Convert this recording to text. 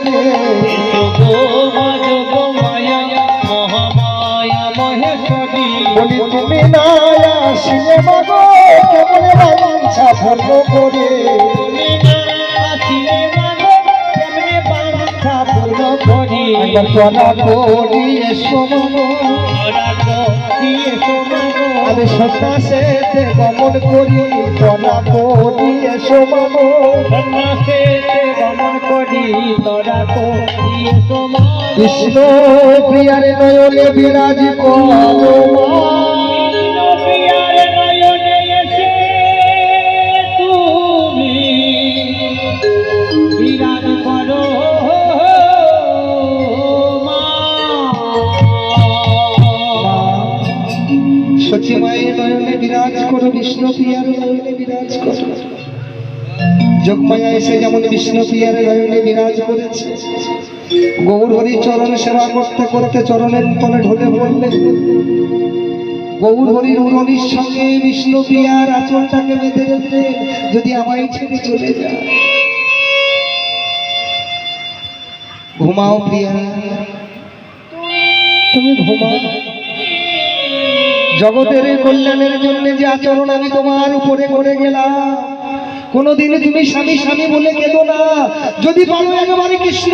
করে বলি তুমি না আসিলে মাগো কেমনে বাঞ্ছা পূর্ণ করে তোরা করি এসো মাগো আমি সন্ন্যাসেতে গমন করি তোরা করি এসো মাগো গমন করি তোরা করি এসো মাগো বিষ্ণু প্রিয়ার নয়নে বিরাজ করো সচি মায়ের নয়নে বিরাজ করো বিষ্ণু প্রিয়ার নয়নে বিরাজ করো যোগমায়া এসে যেমন বিষ্ণু প্রিয়ার নয়নে বিরাজ করেছে গৌর হরি চরণ সেবা করতে করতে চরণের তলে ঢলে পড়লেন গৌর হরির উরণির সঙ্গে বিষ্ণু প্রিয়ার আচরণটাকে বেঁধে রেখে যদি আমায় ছেড়ে চলে যায় ঘুমাও প্রিয়া তুমি ঘুমাও জগতের কল্যাণের জন্য যে আচরণ আমি তোমার উপরে করে গেলাম কোনোদিন তুমি স্বামী স্বামী বলে কেঁদো না যদি পারো একেবারে কৃষ্ণ